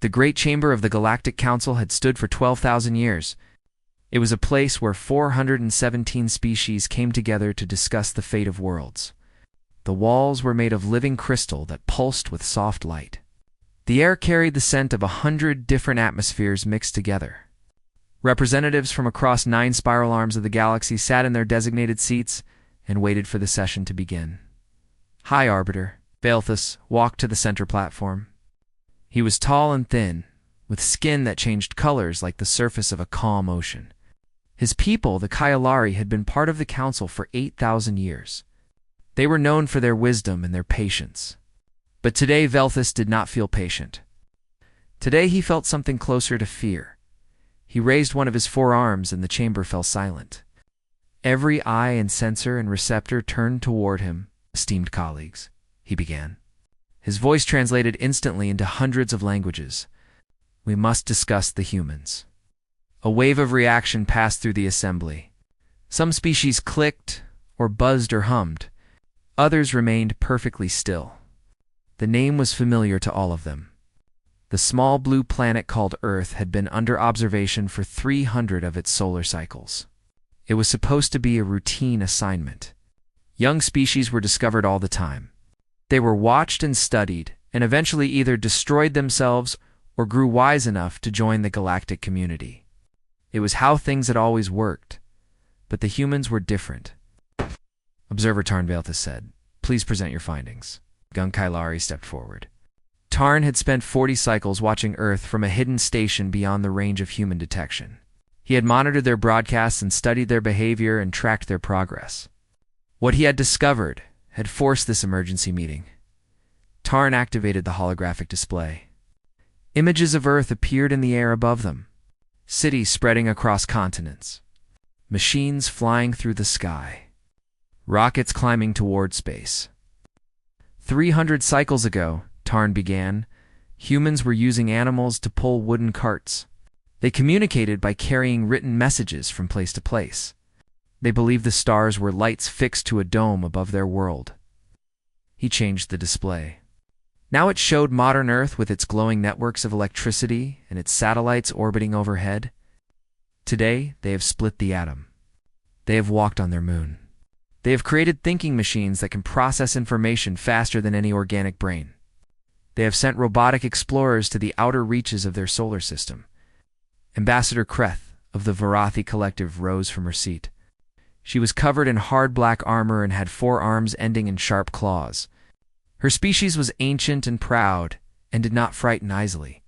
The Great Chamber of the Galactic Council had stood for 12,000 years. It was a place where 417 species came together to discuss the fate of worlds. The walls were made of living crystal that pulsed with soft light. The air carried the scent of 100 different atmospheres mixed together. Representatives from across 9 spiral arms of the galaxy sat in their designated seats and waited for the session to begin. High Arbiter Balthus walked to the center platform. He was tall and thin, with skin that changed colors like the surface of a calm ocean. His people, the Kailari, had been part of the council for 8,000 years. They were known for their wisdom and their patience. But today Balthus did not feel patient. Today he felt something closer to fear. He raised one of his 4 arms and the chamber fell silent. Every eye and sensor and receptor turned toward him. "Esteemed colleagues," he began. His voice translated instantly into hundreds of languages. "We must discuss the humans." A wave of reaction passed through the assembly. Some species clicked, or buzzed or hummed. Others remained perfectly still. The name was familiar to all of them. The small blue planet called Earth had been under observation for 300 of its solar cycles. It was supposed to be a routine assignment. Young species were discovered all the time. They were watched and studied, and eventually either destroyed themselves or grew wise enough to join the galactic community. It was how things had always worked, but the humans were different. "Observer Tarn," Balthus said, "please present your findings." Gun Kailari stepped forward. Tarn had spent 40 cycles watching Earth from a hidden station beyond the range of human detection. He had monitored their broadcasts and studied their behavior and tracked their progress. What he had discovered had forced this emergency meeting. Tarn activated the holographic display. Images of Earth appeared in the air above them. Cities spreading across continents. Machines flying through the sky. Rockets climbing toward space. 300 cycles ago, Tarn began, humans were using animals to pull wooden carts. They communicated by carrying written messages from place to place. They believed the stars were lights fixed to a dome above their world. He changed the display. Now it showed modern Earth with its glowing networks of electricity and its satellites orbiting overhead. Today, they have split the atom. They have walked on their moon. They have created thinking machines that can process information faster than any organic brain. They have sent robotic explorers to the outer reaches of their solar system. Ambassador Kreth of the Varathi Collective rose from her seat. She was covered in hard black armor and had 4 arms ending in sharp claws. Her species was ancient and proud, and did not frighten easily.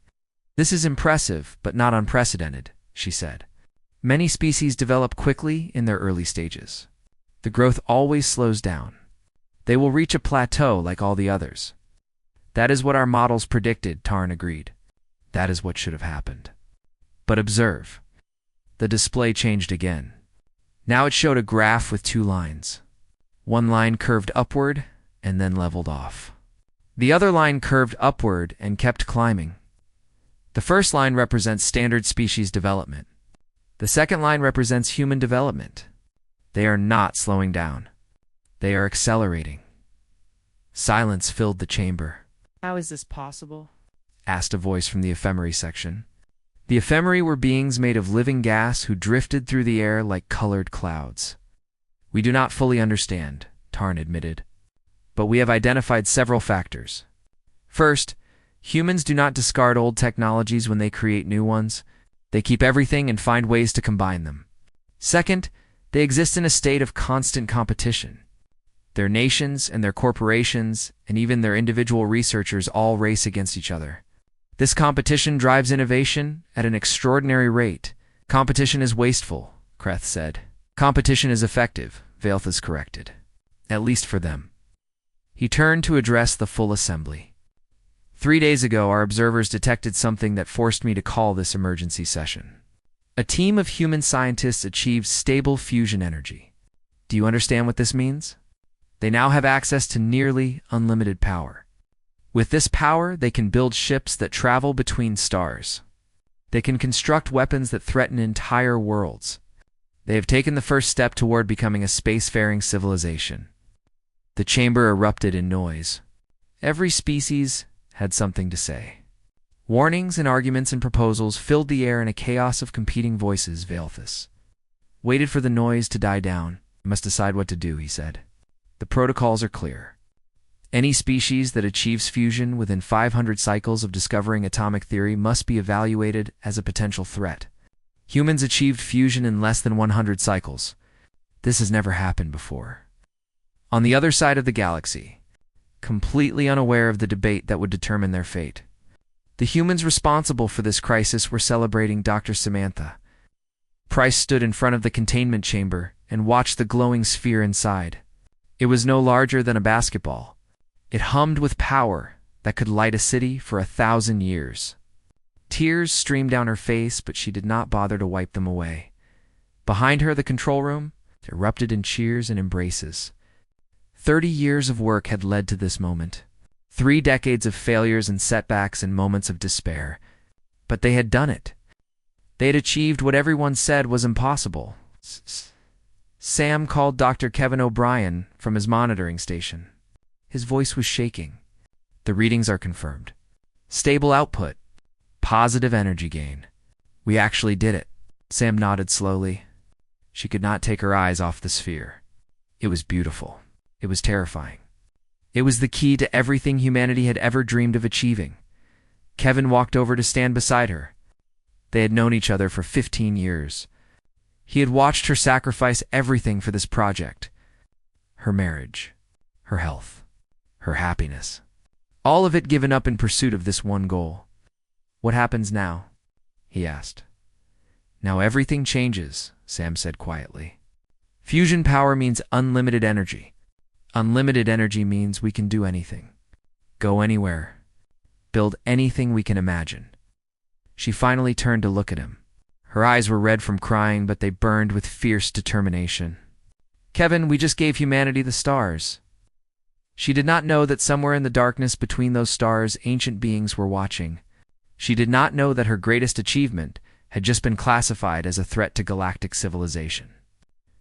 "This is impressive, but not unprecedented," she said. "Many species develop quickly in their early stages. The growth always slows down. They will reach a plateau like all the others." "That is what our models predicted," Tarn agreed. "That is what should have happened." But observe. The display changed again. Now it showed a graph with 2 lines. One line curved upward and then leveled off. The other line curved upward and kept climbing. The first line represents standard species development. The second line represents human development. They are not slowing down. They are accelerating. Silence filled the chamber. "How is this possible?" asked a voice from the ephemerae section. The ephemerae were beings made of living gas who drifted through the air like colored clouds. "We do not fully understand," Tarn admitted, "but we have identified several factors. First, humans do not discard old technologies when they create new ones. They keep everything and find ways to combine them. Second, they exist in a state of constant competition. Their nations and their corporations and even their individual researchers all race against each other. This competition drives innovation at an extraordinary rate. Competition is wasteful," Kreth said. "Competition is effective," Balthus corrected. "At least for them." He turned to address the full assembly. 3 days ago, our observers detected something that forced me to call this emergency session. A team of human scientists achieved stable fusion energy. Do you understand what this means? They now have access to nearly unlimited power. With this power, they can build ships that travel between stars. They can construct weapons that threaten entire worlds. They have taken the first step toward becoming a spacefaring civilization. The chamber erupted in noise. Every species had something to say. Warnings and arguments and proposals filled the air in a chaos of competing voices. Valthus waited for the noise to die down. "I must decide what to do," he said. "The protocols are clear. Any species that achieves fusion within 500 cycles of discovering atomic theory must be evaluated as a potential threat. Humans achieved fusion in less than 100 cycles. This has never happened before." On the other side of the galaxy, completely unaware of the debate that would determine their fate, the humans responsible for this crisis were celebrating Dr. Samantha. Price stood in front of the containment chamber and watched the glowing sphere inside. It was no larger than a basketball. It hummed with power that could light a city for 1,000 years. Tears streamed down her face, but she did not bother to wipe them away. Behind her, the control room erupted in cheers and embraces. 30 years of work had led to this moment. 3 decades of failures and setbacks and moments of despair. But they had done it. They had achieved what everyone said was impossible. Sam called Dr. Kevin O'Brien from his monitoring station. His voice was shaking. "The readings are confirmed. Stable output. Positive energy gain. We actually did it." Sam nodded slowly. She could not take her eyes off the sphere. It was beautiful. It was terrifying. It was the key to everything humanity had ever dreamed of achieving. Kevin walked over to stand beside her. They had known each other for 15 years. He had watched her sacrifice everything for this project. Her marriage, her health, her happiness. All of it given up in pursuit of this one goal. "What happens now?" he asked. "Now everything changes," Sam said quietly. "Fusion power means unlimited energy. Unlimited energy means we can do anything. Go anywhere. Build anything we can imagine." She finally turned to look at him. Her eyes were red from crying, but they burned with fierce determination. "Kevin, we just gave humanity the stars." She did not know that somewhere in the darkness between those stars, ancient beings were watching. She did not know that her greatest achievement had just been classified as a threat to galactic civilization.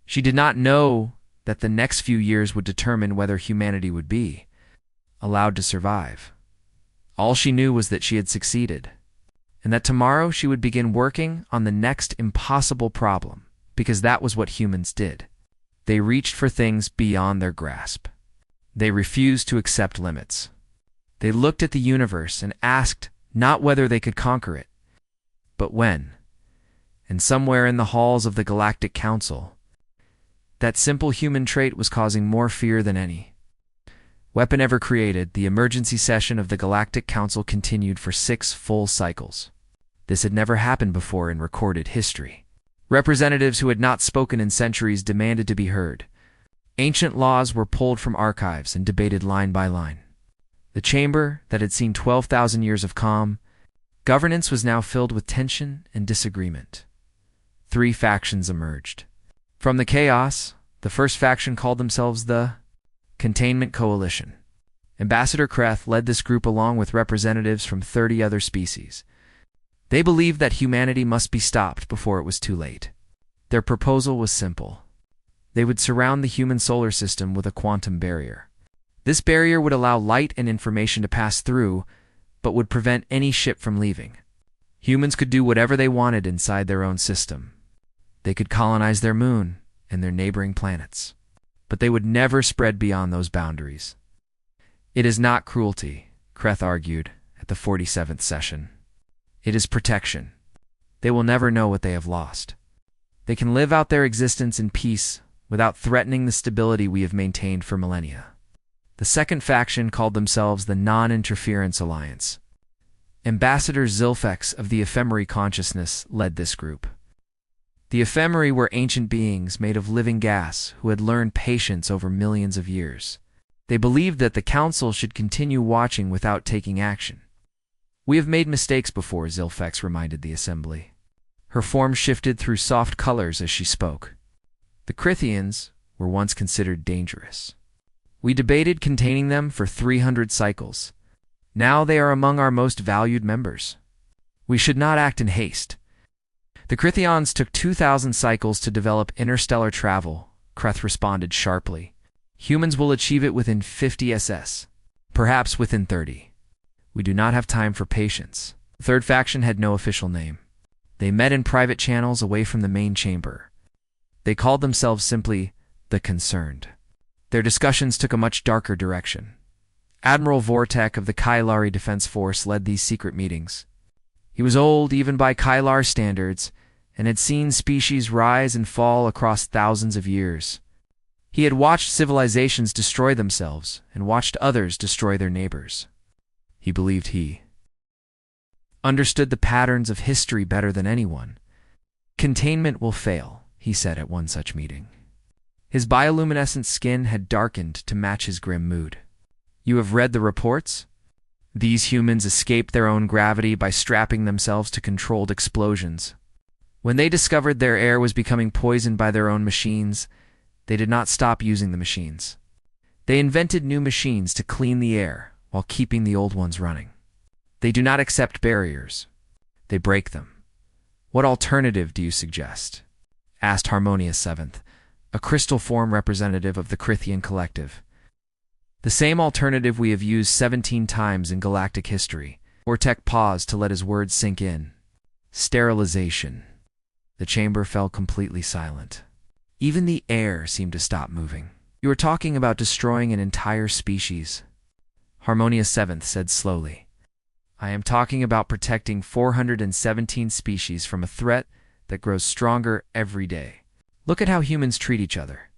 She did not know that the next few years would determine whether humanity would be allowed to survive. All she knew was that she had succeeded, and that tomorrow she would begin working on the next impossible problem, because that was what humans did. They reached for things beyond their grasp. They refused to accept limits. They looked at the universe and asked not whether they could conquer it, but when. And somewhere in the halls of the Galactic Council, that simple human trait was causing more fear than any weapon ever created. The emergency session of the Galactic Council continued for 6 full cycles. This had never happened before in recorded history. Representatives who had not spoken in centuries demanded to be heard. Ancient laws were pulled from archives and debated line by line. The chamber that had seen 12,000 years of calm governance was now filled with tension and disagreement. 3 factions emerged. From the chaos, the first faction called themselves the Containment Coalition. Ambassador Kreth led this group along with representatives from 30 other species. They believed that humanity must be stopped before it was too late. Their proposal was simple. They would surround the human solar system with a quantum barrier. This barrier would allow light and information to pass through, but would prevent any ship from leaving. Humans could do whatever they wanted inside their own system. They could colonize their moon and their neighboring planets, but they would never spread beyond those boundaries. "It is not cruelty," Kreth argued at the 47th session. "It is protection. They will never know what they have lost. They can live out their existence in peace without threatening the stability we have maintained for millennia." The second faction called themselves the Non-Interference Alliance. Ambassador Zilfex of the Ephemery Consciousness led this group. The Ephemery were ancient beings made of living gas who had learned patience over millions of years. They believed that the Council should continue watching without taking action. "We have made mistakes before," Zilfex reminded the assembly. Her form shifted through soft colors as she spoke. "The Crithians were once considered dangerous. We debated containing them for 300 cycles. Now they are among our most valued members. We should not act in haste." "The Crithians took 2,000 cycles to develop interstellar travel," Kreth responded sharply. "Humans will achieve it within 50 SS, perhaps within 30. We do not have time for patience. The third faction had no official name. They met in private channels away from the main chamber. They called themselves simply the Concerned. Their discussions took a much darker direction. Admiral Vortek of the Kylari Defense Force led these secret meetings. He was old even by Kylar standards and had seen species rise and fall across thousands of years. He had watched civilizations destroy themselves and watched others destroy their neighbors. He believed he understood the patterns of history better than anyone. Containment will fail, he said at one such meeting. His bioluminescent skin had darkened to match his grim mood. You have read the reports? These humans escaped their own gravity by strapping themselves to controlled explosions. When they discovered their air was becoming poisoned by their own machines, they did not stop using the machines. They invented new machines to clean the air while keeping the old ones running. They do not accept barriers. They break them. What alternative do you suggest? Asked Harmonious Seventh, a crystal form representative of the Crithian Collective. The same alternative we have used 17 times in galactic history. Vortek paused to let his words sink in. Sterilization. The chamber fell completely silent. Even the air seemed to stop moving. You are talking about destroying an entire species. Harmonious Seventh said slowly. I am talking about protecting 417 species from a threat that grows stronger every day. Look at how humans treat each other.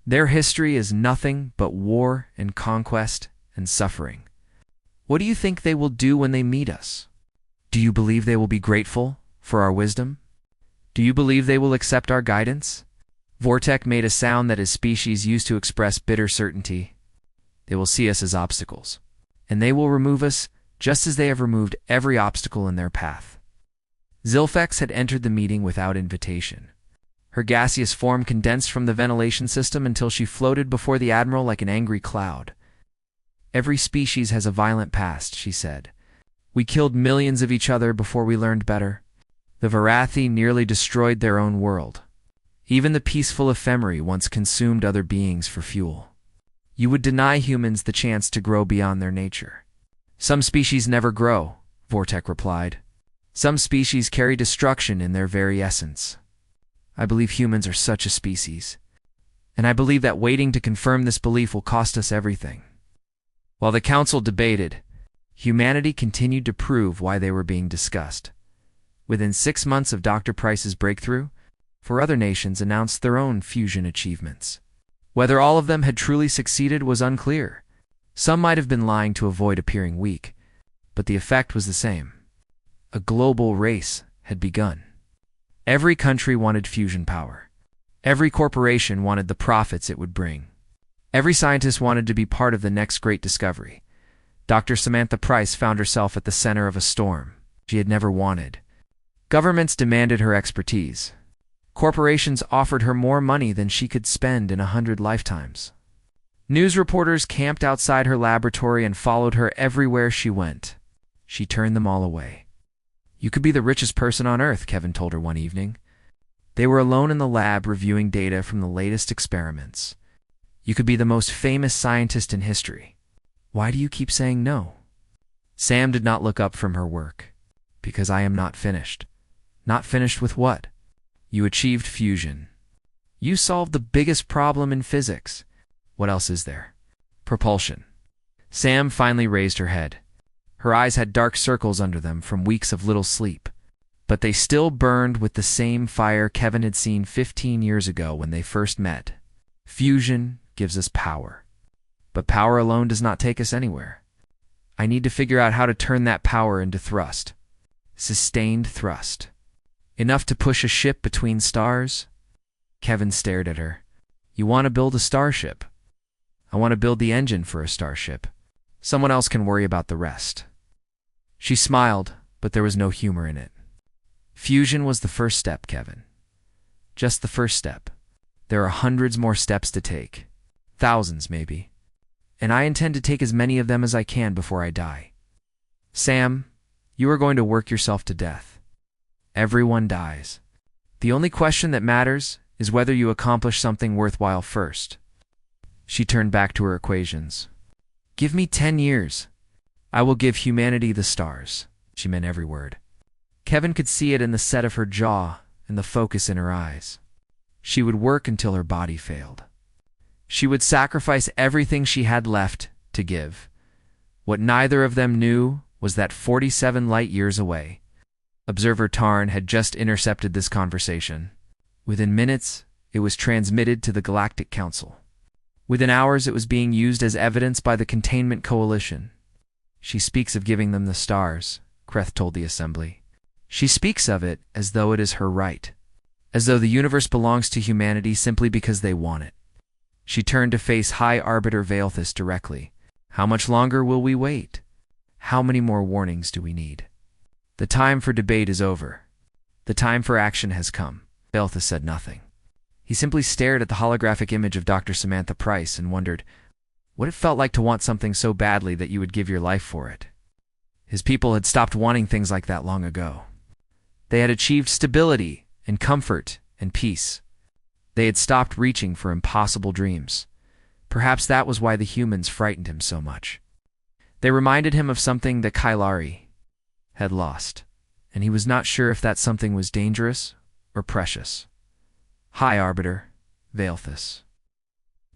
Their history is nothing but war and conquest and suffering. What do you think they will do when they meet us? Do you believe they will be grateful for our wisdom? Do you believe they will accept our guidance? Vortek made a sound that his species used to express bitter certainty. They will see us as obstacles, and they will remove us just as they have removed every obstacle in their path. Zilfex had entered the meeting without invitation. Her gaseous form condensed from the ventilation system until she floated before the Admiral like an angry cloud. Every species has a violent past, she said. We killed millions of each other before we learned better. The Varathi nearly destroyed their own world. Even the peaceful ephemerae once consumed other beings for fuel. You would deny humans the chance to grow beyond their nature. Some species never grow, Vortek replied. Some species carry destruction in their very essence. I believe humans are such a species, and I believe that waiting to confirm this belief will cost us everything. While the council debated, humanity continued to prove why they were being discussed. Within 6 months of Dr. Price's breakthrough, 4 other nations announced their own fusion achievements. Whether all of them had truly succeeded was unclear. Some might have been lying to avoid appearing weak, but the effect was the same. A global race had begun. Every country wanted fusion power. Every corporation wanted the profits it would bring. Every scientist wanted to be part of the next great discovery. Dr. Samantha Price found herself at the center of a storm she had never wanted. Governments demanded her expertise. Corporations offered her more money than she could spend in 100 lifetimes. News reporters camped outside her laboratory and followed her everywhere she went. She turned them all away. You could be the richest person on Earth, Kevin told her one evening. They were alone in the lab reviewing data from the latest experiments. You could be the most famous scientist in history. Why do you keep saying no? Sam did not look up from her work. Because I am not finished. Not finished with what? You achieved fusion. You solved the biggest problem in physics. What else is there? Propulsion. Sam finally raised her head. Her eyes had dark circles under them from weeks of little sleep, but they still burned with the same fire Kevin had seen 15 years ago when they first met. Fusion gives us power, but power alone does not take us anywhere. I need to figure out how to turn that power into thrust. Sustained thrust. Enough to push a ship between stars? Kevin stared at her. You want to build a starship? I want to build the engine for a starship. Someone else can worry about the rest. She smiled, but there was no humor in it. Fusion was the first step, Kevin. Just the first step. There are hundreds more steps to take. Thousands, maybe. And I intend to take as many of them as I can before I die. Sam, you are going to work yourself to death. Everyone dies. The only question that matters is whether you accomplish something worthwhile first. She turned back to her equations. Give me 10 years. I will give humanity the stars. She meant every word. Kevin could see it in the set of her jaw and the focus in her eyes. She would work until her body failed. She would sacrifice everything she had left to give. What neither of them knew was that 47 light-years away, Observer Tarn had just intercepted this conversation. Within minutes, it was transmitted to the Galactic Council. Within hours, it was being used as evidence by the Containment Coalition. She speaks of giving them the stars, Kreth told the Assembly. She speaks of it as though it is her right, as though the universe belongs to humanity simply because they want it. She turned to face High Arbiter Veilthus directly. How much longer will we wait? How many more warnings do we need? The time for debate is over. The time for action has come. Veilthus said nothing. He simply stared at the holographic image of Dr. Samantha Price and wondered what it felt like to want something so badly that you would give your life for it. His people had stopped wanting things like that long ago. They had achieved stability and comfort and peace. They had stopped reaching for impossible dreams. Perhaps that was why the humans frightened him so much. They reminded him of something that Kailari had lost, and he was not sure if that something was dangerous or precious. High Arbiter Veilthus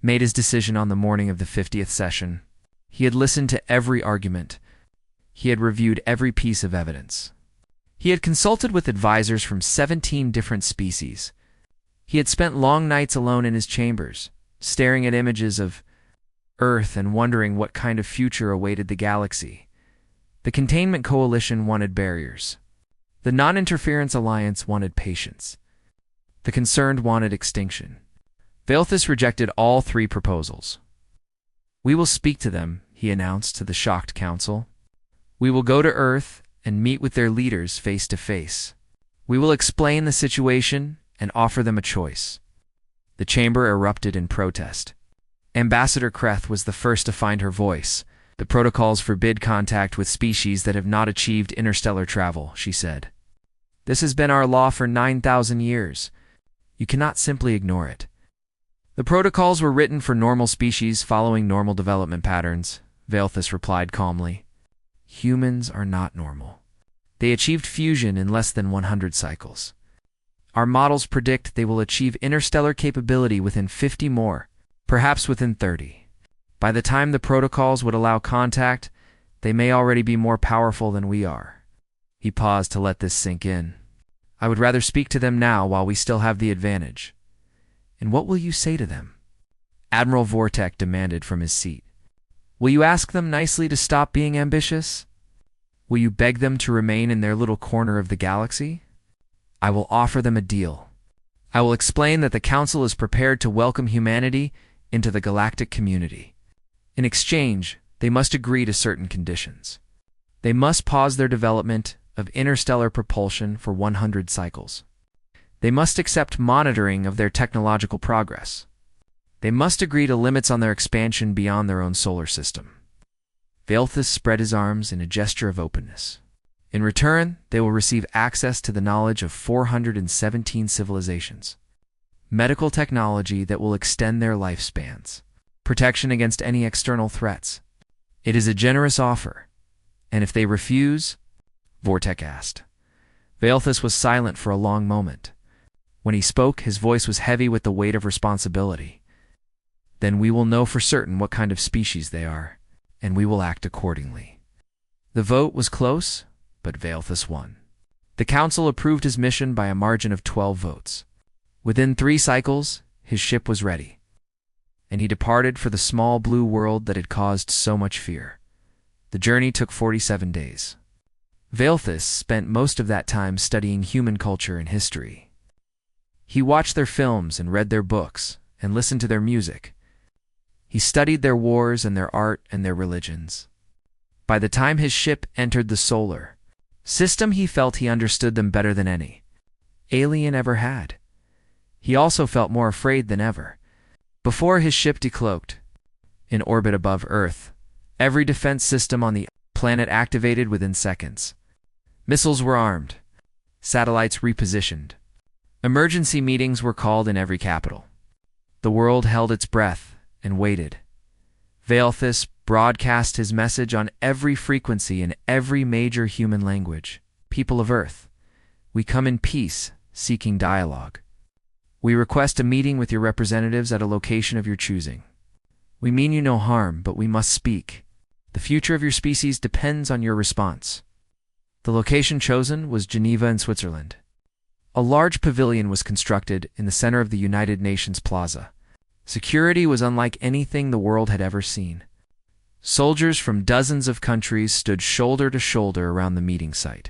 made his decision on the morning of the 50th session. He had listened to every argument. He had reviewed every piece of evidence. He had consulted with advisors from 17 different species. He had spent long nights alone in his chambers, staring at images of Earth and wondering what kind of future awaited the galaxy. The Containment Coalition wanted barriers. The Non-Interference Alliance wanted patience. The Concerned wanted extinction. Veilthus rejected all three proposals. We will speak to them, he announced to the shocked council. We will go to Earth and meet with their leaders face to face. We will explain the situation and offer them a choice. The chamber erupted in protest. Ambassador Kreth was the first to find her voice. The protocols forbid contact with species that have not achieved interstellar travel, she said. This has been our law for 9,000 years. You cannot simply ignore it. The protocols were written for normal species following normal development patterns, Veilthus replied calmly. Humans are not normal. They achieved fusion in less than 100 cycles. Our models predict they will achieve interstellar capability within 50 more, perhaps within 30. By the time the protocols would allow contact, they may already be more powerful than we are. He paused to let this sink in. I would rather speak to them now while we still have the advantage. And what will you say to them? Admiral Vortek demanded from his seat. Will you ask them nicely to stop being ambitious? Will you beg them to remain in their little corner of the galaxy? I will offer them a deal. I will explain that the Council is prepared to welcome humanity into the galactic community. In exchange, they must agree to certain conditions. They must pause their development of interstellar propulsion for 100 cycles. They must accept monitoring of their technological progress. They must agree to limits on their expansion beyond their own solar system. Veilthus spread his arms in a gesture of openness. In return, they will receive access to the knowledge of 417 civilizations, medical technology that will extend their lifespans, protection against any external threats. It is a generous offer, and if they refuse, Vortek asked. Veilthus was silent for a long moment. When he spoke, his voice was heavy with the weight of responsibility. Then we will know for certain what kind of species they are, and we will act accordingly. The vote was close, but Veilthus won. The Council approved his mission by a margin of 12 votes. Within 3 cycles, his ship was ready, and he departed for the small blue world that had caused so much fear. The journey took 47 days. Veilthus spent most of that time studying human culture and history. He watched their films and read their books and listened to their music. He studied their wars and their art and their religions. By the time his ship entered the solar system, he felt he understood them better than any alien ever had. He also felt more afraid than ever. Before his ship decloaked, in orbit above Earth, every defense system on the planet activated within seconds. Missiles were armed, satellites repositioned. Emergency meetings were called in every capital. The world held its breath and waited. Veilthus broadcast his message on every frequency in every major human language. People of Earth, we come in peace, seeking dialogue. We request a meeting with your representatives at a location of your choosing. We mean you no harm, but we must speak. The future of your species depends on your response. The location chosen was Geneva in Switzerland. A large pavilion was constructed in the center of the United Nations Plaza. Security was unlike anything the world had ever seen. Soldiers from dozens of countries stood shoulder to shoulder around the meeting site.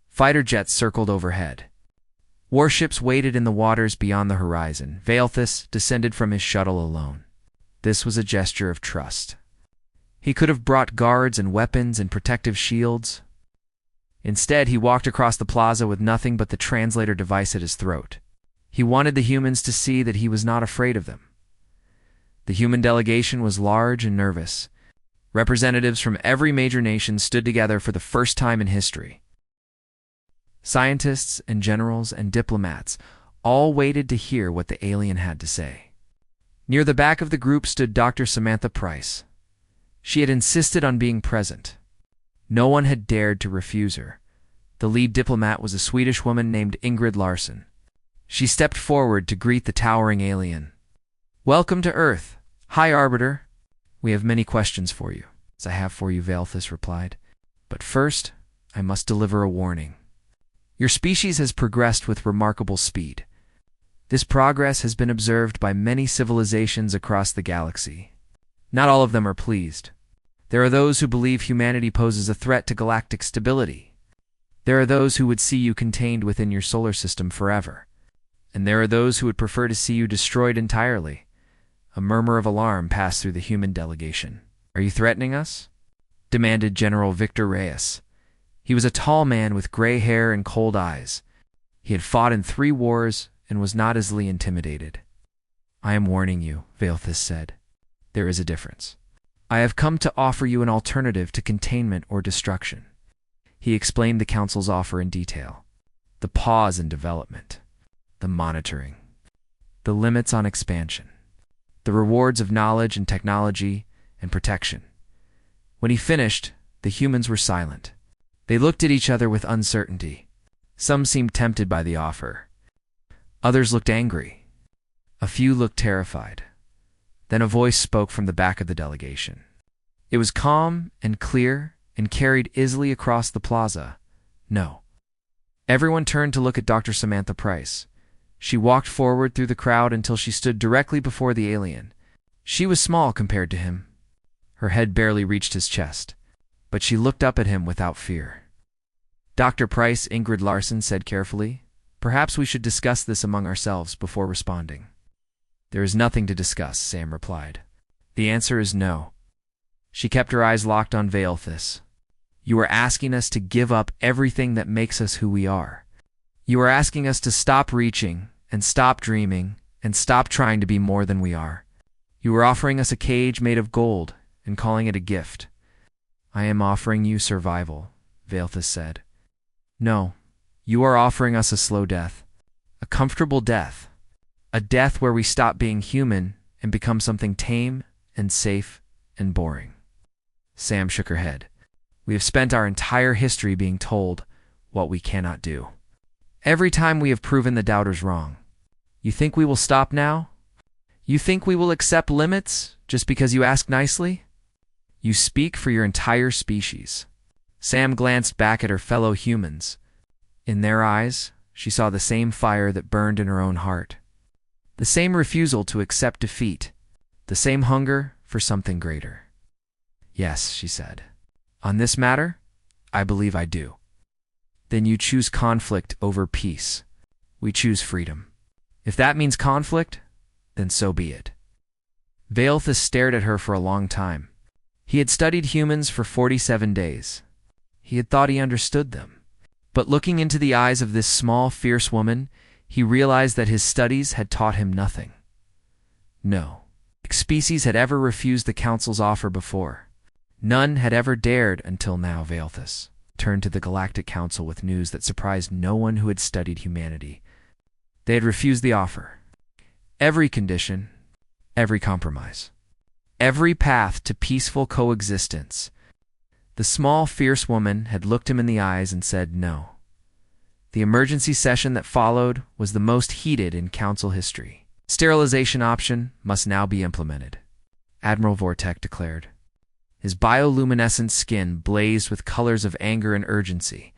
Fighter jets circled overhead. Warships waited in the waters beyond the horizon. Veilthus descended from his shuttle alone. This was a gesture of trust. He could have brought guards and weapons and protective shields. Instead, he walked across the plaza with nothing but the translator device at his throat. He wanted the humans to see that he was not afraid of them. The human delegation was large and nervous. Representatives from every major nation stood together for the first time in history. Scientists and generals and diplomats all waited to hear what the alien had to say. Near the back of the group stood Dr. Samantha Price. She had insisted on being present. No one had dared to refuse her. The lead diplomat was a Swedish woman named Ingrid Larsson. She stepped forward to greet the towering alien. "Welcome to Earth, High Arbiter. We have many questions for you." "As I have for you," Veilthus replied. "But first, I must deliver a warning. Your species has progressed with remarkable speed. This progress has been observed by many civilizations across the galaxy. Not all of them are pleased. There are those who believe humanity poses a threat to galactic stability. There are those who would see you contained within your solar system forever. And there are those who would prefer to see you destroyed entirely." A murmur of alarm passed through the human delegation. "Are you threatening us?" demanded General Victor Reyes. He was a tall man with gray hair and cold eyes. He had fought in 3 wars and was not easily intimidated. "I am warning you," Veilthus said. "There is a difference. I have come to offer you an alternative to containment or destruction." He explained the Council's offer in detail. The pause in development, the monitoring, the limits on expansion, the rewards of knowledge and technology and protection. When he finished, the humans were silent. They looked at each other with uncertainty. Some seemed tempted by the offer. Others looked angry. A few looked terrified. Then a voice spoke from the back of the delegation. It was calm and clear and carried easily across the plaza. "No." Everyone turned to look at Dr. Samantha Price. She walked forward through the crowd until she stood directly before the alien. She was small compared to him. Her head barely reached his chest, but she looked up at him without fear. "Dr. Price," Ingrid Larsson said carefully, "perhaps we should discuss this among ourselves before responding." "There is nothing to discuss," Sam replied. "The answer is no." She kept her eyes locked on Veilthus. "You are asking us to give up everything that makes us who we are. You are asking us to stop reaching and stop dreaming and stop trying to be more than we are. You are offering us a cage made of gold and calling it a gift." "I am offering you survival," Veilthus said. "No, you are offering us a slow death, a comfortable death, a death where we stop being human and become something tame and safe and boring." Sam shook her head. "We have spent our entire history being told what we cannot do. Every time we have proven the doubters wrong. You think we will stop now? You think we will accept limits just because you ask nicely? You speak for your entire species." Sam glanced back at her fellow humans. In their eyes, she saw the same fire that burned in her own heart. The same refusal to accept defeat. The same hunger for something greater. "Yes," she said. "On this matter, I believe I do." "Then you choose conflict over peace. We choose freedom. If that means conflict, then so be it." Veilthus stared at her for a long time. He had studied humans for 47 days. He had thought he understood them. But looking into the eyes of this small, fierce woman, he realized that his studies had taught him nothing. No species had ever refused the Council's offer before. None had ever dared until now. Veilthus turned to the Galactic Council with news that surprised no one who had studied humanity. They had refused the offer. Every condition, every compromise, every path to peaceful coexistence. The small, fierce woman had looked him in the eyes and said no. The emergency session that followed was the most heated in council history. Sterilization option must now be implemented, Admiral Vortek declared. His bioluminescent skin blazed with colors of anger and urgency.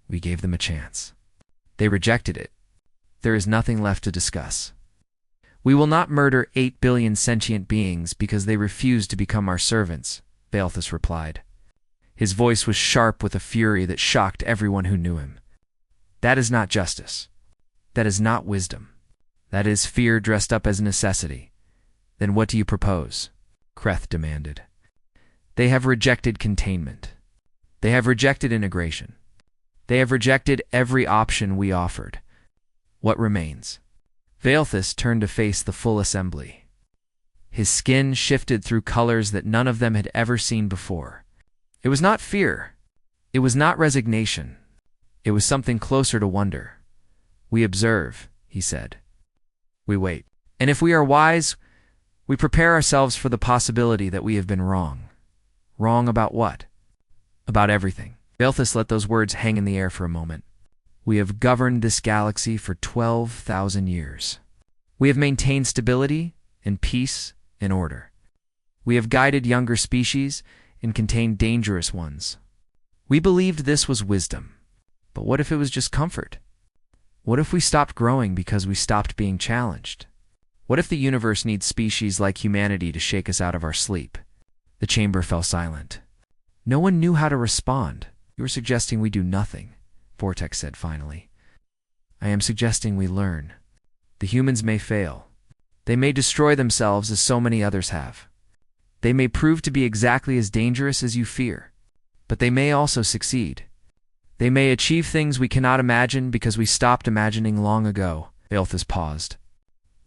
We gave them a chance. They rejected it. There is nothing left to discuss. We will not murder 8 billion sentient beings because they refuse to become our servants, Balthus replied. His voice was sharp with a fury that shocked everyone who knew him. That is not justice. That is not wisdom. That is fear dressed up as necessity. Then what do you propose? Kreth demanded. They have rejected containment. They have rejected integration. They have rejected every option we offered. What remains? Balthus turned to face the full assembly. His skin shifted through colors that none of them had ever seen before. It was not fear. It was not resignation. It was something closer to wonder. We observe, he said. We wait. And if we are wise, we prepare ourselves for the possibility that we have been wrong. Wrong about what? About everything. Balthus let those words hang in the air for a moment. We have governed this galaxy for 12,000 years. We have maintained stability and peace and order. We have guided younger species and contained dangerous ones. We believed this was wisdom. But what if it was just comfort? What if we stopped growing because we stopped being challenged? What if the universe needs species like humanity to shake us out of our sleep? The chamber fell silent. No one knew how to respond. You were suggesting we do nothing, Vortek said finally. I am suggesting we learn. The humans may fail. They may destroy themselves as so many others have. They may prove to be exactly as dangerous as you fear. But they may also succeed. They may achieve things we cannot imagine because we stopped imagining long ago. Balthus paused.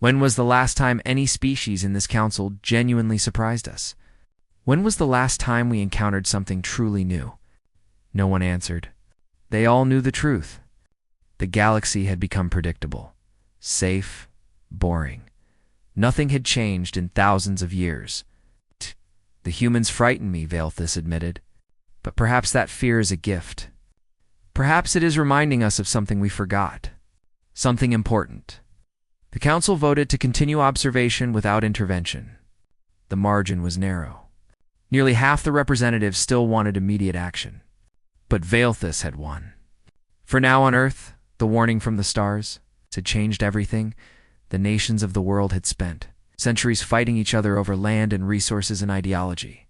When was the last time any species in this council genuinely surprised us? When was the last time we encountered something truly new? No one answered. They all knew the truth. The galaxy had become predictable, safe, boring. Nothing had changed in thousands of years. The humans frighten me, Balthus admitted. But perhaps that fear is a gift. Perhaps it is reminding us of something we forgot. Something important. The council voted to continue observation without intervention. The margin was narrow. Nearly half the representatives still wanted immediate action. But Balthus had won. For now on Earth, the warning from the stars had changed everything. The nations of the world had spent centuries fighting each other over land and resources and ideology.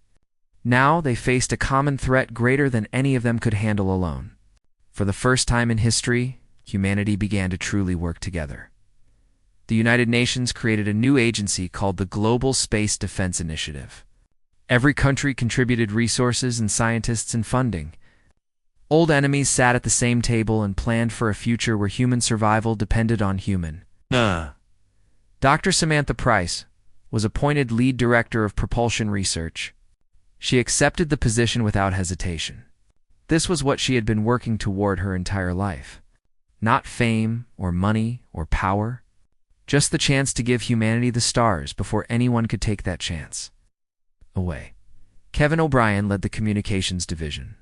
Now they faced a common threat greater than any of them could handle alone. For the first time in history, humanity began to truly work together. The United Nations created a new agency called the Global Space Defense Initiative. Every country contributed resources and scientists and funding. Old enemies sat at the same table and planned for a future where human survival depended on human. Dr. Samantha Price was appointed lead director of propulsion research. She accepted the position without hesitation. This was what she had been working toward her entire life. Not fame or money or power, just the chance to give humanity the stars before anyone could take that chance away. Kevin O'Brien led the communications division.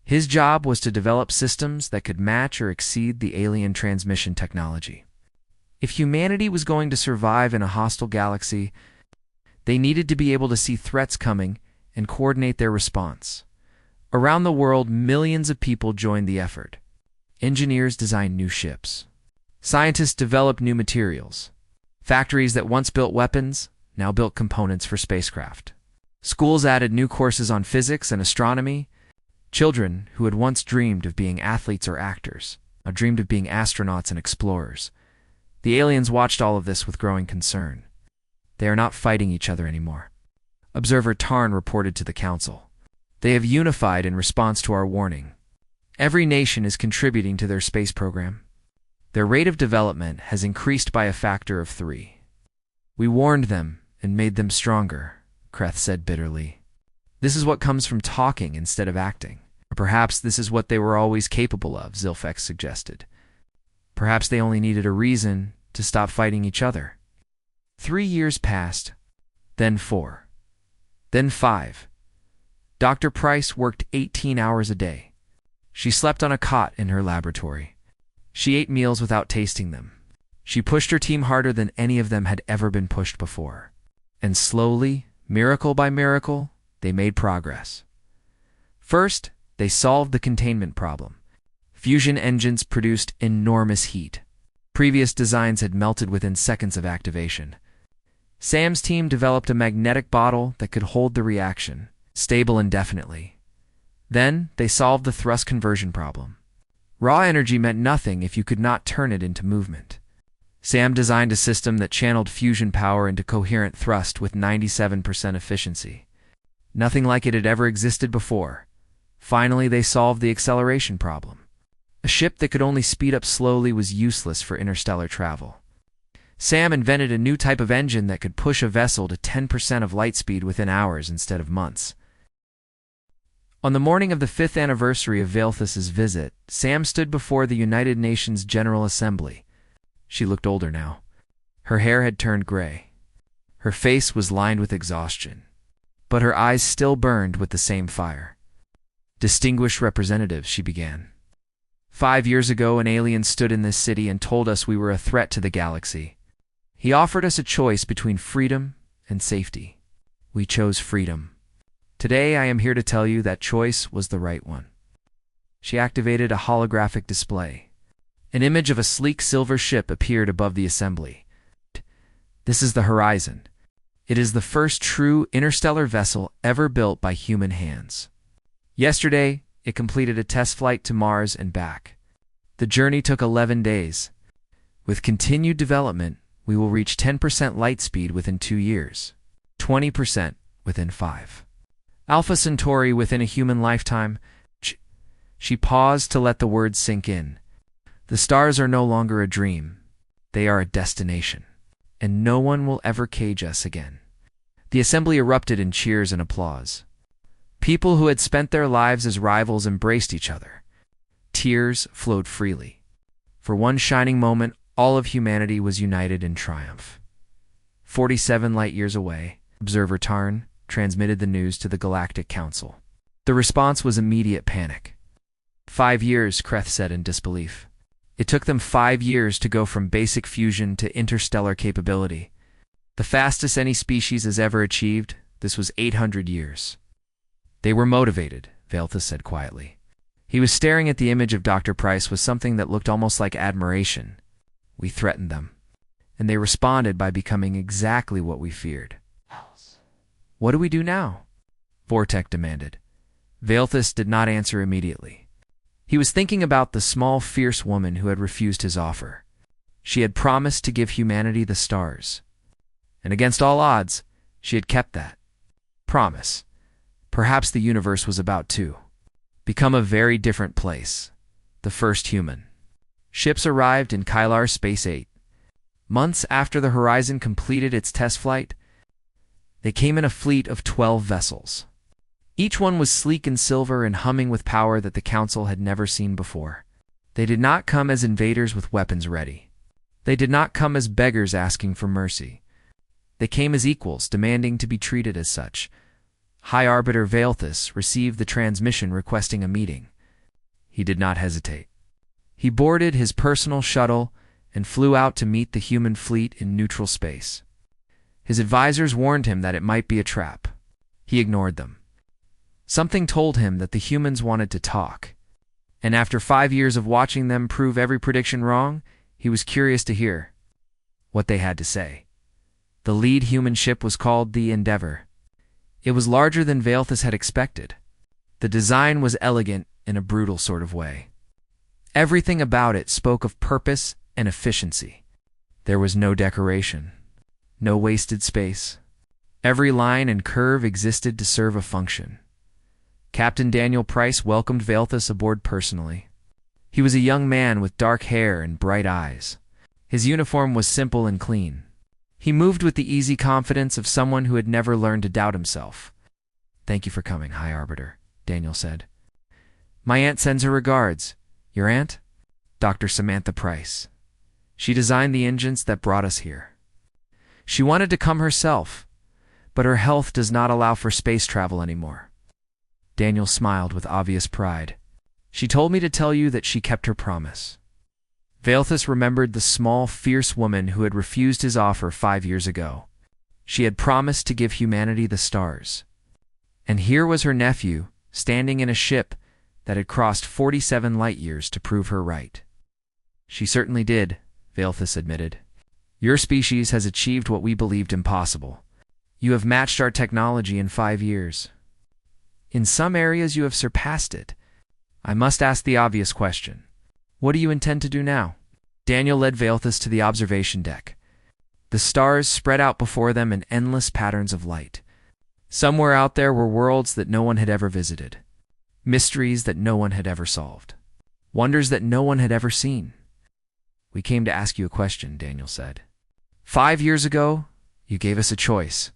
His job was to develop systems that could match or exceed the alien transmission technology. If humanity was going to survive in a hostile galaxy, they needed to be able to see threats coming and coordinate their response. Around the world, millions of people joined the effort. Engineers designed new ships. Scientists developed new materials. Factories that once built weapons now built components for spacecraft. Schools added new courses on physics and astronomy. Children who had once dreamed of being athletes or actors now dreamed of being astronauts and explorers. The aliens watched all of this with growing concern. They are not fighting each other anymore. Observer Tarn reported to the council. They have unified in response to our warning. Every nation is contributing to their space program. Their rate of development has increased by a factor of 3. We warned them and made them stronger, Kreth said bitterly. This is what comes from talking instead of acting. Or perhaps this is what they were always capable of, Zilfex suggested. Perhaps they only needed a reason to stop fighting each other. 3 years passed, then 4. Then 5. Dr. Price worked 18 hours a day. She slept on a cot in her laboratory. She ate meals without tasting them. She pushed her team harder than any of them had ever been pushed before. And slowly, miracle by miracle, they made progress. First, they solved the containment problem. Fusion engines produced enormous heat. Previous designs had melted within seconds of activation. Sam's team developed a magnetic bottle that could hold the reaction, stable indefinitely. Then, they solved the thrust conversion problem. Raw energy meant nothing if you could not turn it into movement. Sam designed a system that channeled fusion power into coherent thrust with 97% efficiency. Nothing like it had ever existed before. Finally, they solved the acceleration problem. A ship that could only speed up slowly was useless for interstellar travel. Sam invented a new type of engine that could push a vessel to 10% of light speed within hours instead of months. On the morning of the 5th anniversary of Velthus's visit, Sam stood before the United Nations General Assembly. She looked older now. Her hair had turned gray. Her face was lined with exhaustion, but her eyes still burned with the same fire. "Distinguished representatives," she began. "5 years ago, an alien stood in this city and told us we were a threat to the galaxy. He offered us a choice between freedom and safety. We chose freedom. Today, I am here to tell you that choice was the right one." She activated a holographic display. An image of a sleek silver ship appeared above the assembly. "This is the Horizon. It is the first true interstellar vessel ever built by human hands. Yesterday, it completed a test flight to Mars and back. The journey took 11 days. With continued development, we will reach 10% light speed within 2 years, 20% within 5. Alpha Centauri within a human lifetime." She paused to let the words sink in. "The stars are no longer a dream. They are a destination. And no one will ever cage us again." The assembly erupted in cheers and applause. People who had spent their lives as rivals embraced each other. Tears flowed freely. For one shining moment, all of humanity was united in triumph. 47 light-years away, observer Tarn transmitted the news to the Galactic Council. The response was immediate panic. 5 years, Kreth said in disbelief. It took them 5 years to go from basic fusion to interstellar capability. The fastest any species has ever achieved, this was 800 years. "They were motivated," Velthus said quietly. He was staring at the image of Dr. Price with something that looked almost like admiration. "We threatened them, and they responded by becoming exactly what we feared." "What do we do now?" Vortek demanded. Velthus did not answer immediately. He was thinking about the small, fierce woman who had refused his offer. She had promised to give humanity the stars. And against all odds, she had kept that promise. Perhaps the universe was about to become a very different place. The first human ships arrived in Kylar Space 8. Months after the Horizon completed its test flight, they came in a fleet of 12 vessels. Each one was sleek in silver and humming with power that the Council had never seen before. They did not come as invaders with weapons ready. They did not come as beggars asking for mercy. They came as equals, demanding to be treated as such. High Arbiter Velthus received the transmission requesting a meeting. He did not hesitate. He boarded his personal shuttle and flew out to meet the human fleet in neutral space. His advisors warned him that it might be a trap. He ignored them. Something told him that the humans wanted to talk. And after 5 years of watching them prove every prediction wrong, he was curious to hear what they had to say. The lead human ship was called the Endeavor. It was larger than Velthus had expected. The design was elegant in a brutal sort of way. Everything about it spoke of purpose and efficiency. There was no decoration, no wasted space. Every line and curve existed to serve a function. Captain Daniel Price welcomed Velthus aboard personally. He was a young man with dark hair and bright eyes. His uniform was simple and clean. He moved with the easy confidence of someone who had never learned to doubt himself. "Thank you for coming, High Arbiter," Daniel said. "My aunt sends her regards." "Your aunt?" "Dr. Samantha Price. She designed the engines that brought us here. She wanted to come herself, but her health does not allow for space travel anymore. Daniel smiled with obvious pride. She told me to tell you that she kept her promise. Valthus remembered the small, fierce woman who had refused his offer 5 years ago. She had promised to give humanity the stars. And here was her nephew, standing in a ship that had crossed 47 light-years to prove her right. She certainly did, Valthus admitted. Your species has achieved what we believed impossible. You have matched our technology in 5 years. In some areas you have surpassed it. I must ask the obvious question. What do you intend to do now? Daniel led Valthus to the observation deck. The stars spread out before them in endless patterns of light. Somewhere out there were worlds that no one had ever visited. Mysteries that no one had ever solved. Wonders that no one had ever seen. We came to ask you a question, Daniel said. 5 years ago, you gave us a choice.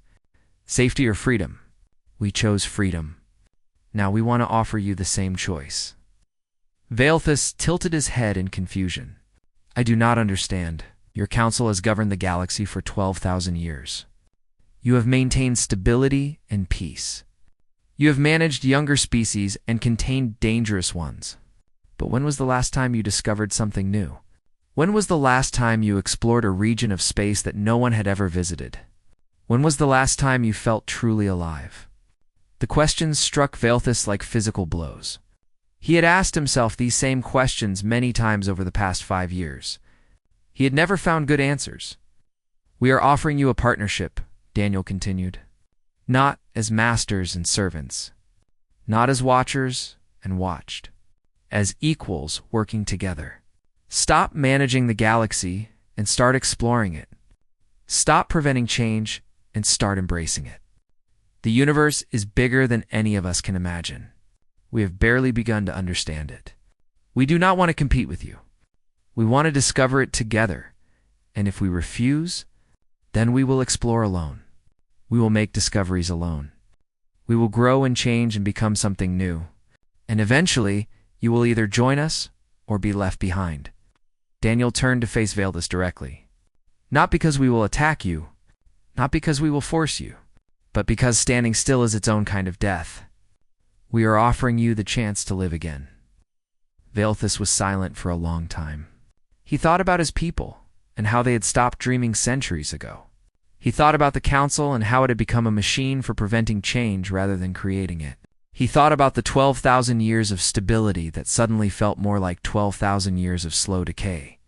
Safety or freedom? We chose freedom. Now we want to offer you the same choice. Valthus tilted his head in confusion. I do not understand. Your council has governed the galaxy for 12,000 years. You have maintained stability and peace. You have managed younger species and contained dangerous ones. But when was the last time you discovered something new? When was the last time you explored a region of space that no one had ever visited? When was the last time you felt truly alive? The questions struck Valthus like physical blows. He had asked himself these same questions many times over the past 5 years. He had never found good answers. We are offering you a partnership, Daniel continued. Not as masters and servants. Not as watchers and watched. As equals working together. Stop managing the galaxy and start exploring it. Stop preventing change and start embracing it. The universe is bigger than any of us can imagine. We have barely begun to understand it. We do not want to compete with you. We want to discover it together, and if we refuse, then we will explore alone. We will make discoveries alone. We will grow and change and become something new. And eventually, you will either join us or be left behind. Daniel turned to face Valthus directly. Not because we will attack you, not because we will force you, but because standing still is its own kind of death. We are offering you the chance to live again. Valthus was silent for a long time. He thought about his people and how they had stopped dreaming centuries ago. He thought about the council and how it had become a machine for preventing change rather than creating it. He thought about the 12,000 years of stability that suddenly felt more like 12,000 years of slow decay.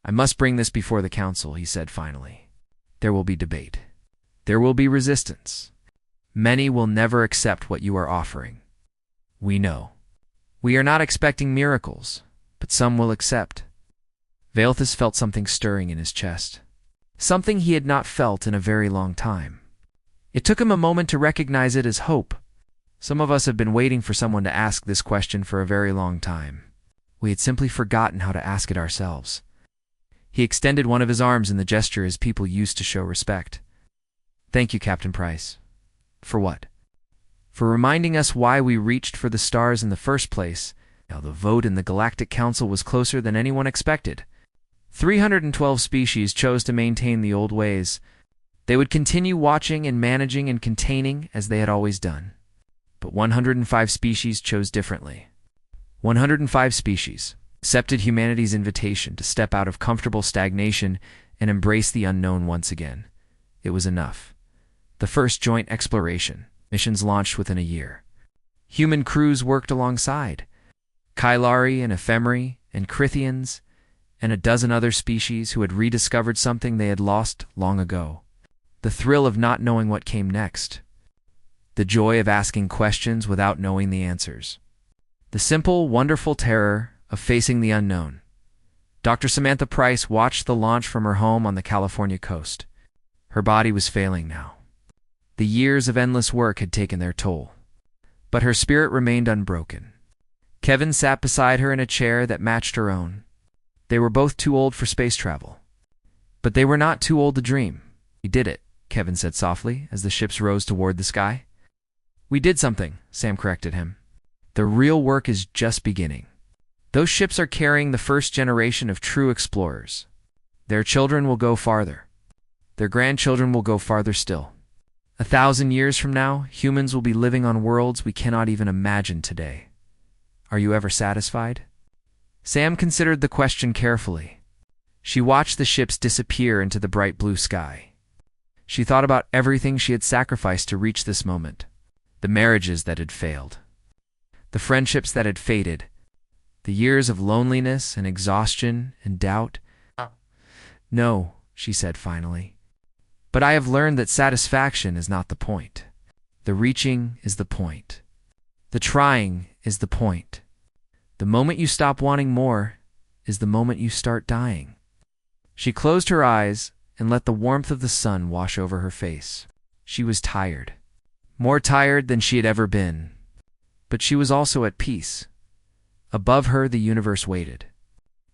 I must bring this before the council, he said finally. There will be debate. There will be resistance. Many will never accept what you are offering. We know. We are not expecting miracles, but some will accept. Valthus felt something stirring in his chest. Something he had not felt in a very long time. It took him a moment to recognize it as hope. Some of us have been waiting for someone to ask this question for a very long time. We had simply forgotten how to ask it ourselves. He extended one of his arms in the gesture his people used to show respect. Thank you, Captain Price. For what? For reminding us why we reached for the stars in the first place. Now the vote in the Galactic Council was closer than anyone expected. 312 species chose to maintain the old ways. They would continue watching and managing and containing as they had always done. But 105 species chose differently. 105 species accepted humanity's invitation to step out of comfortable stagnation and embrace the unknown once again. It was enough. The first joint exploration. Missions launched within a year. Human crews worked alongside. Kylari and Ephemeri and Crithians and a dozen other species who had rediscovered something they had lost long ago. The thrill of not knowing what came next. The joy of asking questions without knowing the answers. The simple, wonderful terror of facing the unknown. Dr. Samantha Price watched the launch from her home on the California coast. Her body was failing now. The years of endless work had taken their toll. But her spirit remained unbroken. Kevin sat beside her in a chair that matched her own. They were both too old for space travel. But they were not too old to dream. We did it, Kevin said softly as the ships rose toward the sky. We did something, Sam corrected him. The real work is just beginning. Those ships are carrying the first generation of true explorers. Their children will go farther. Their grandchildren will go farther still. 1,000 years from now, humans will be living on worlds we cannot even imagine today. Are you ever satisfied? Sam considered the question carefully. She watched the ships disappear into the bright blue sky. She thought about everything she had sacrificed to reach this moment. The marriages that had failed. The friendships that had faded. The years of loneliness and exhaustion and doubt. No, she said finally. But I have learned that satisfaction is not the point. The reaching is the point. The trying is the point. The moment you stop wanting more is the moment you start dying. She closed her eyes and let the warmth of the sun wash over her face. She was tired. More tired than she had ever been. But she was also at peace. Above her, the universe waited.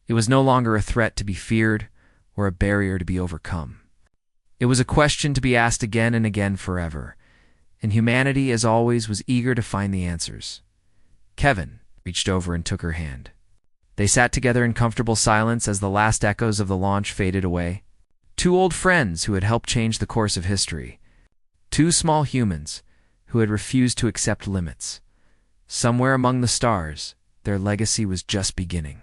It was no longer a threat to be feared or a barrier to be overcome. It was a question to be asked again and again forever, and humanity, as always, was eager to find the answers. Kevin reached over and took her hand. They sat together in comfortable silence as the last echoes of the launch faded away. Two old friends who had helped change the course of history. Two small humans who had refused to accept limits. Somewhere among the stars, their legacy was just beginning.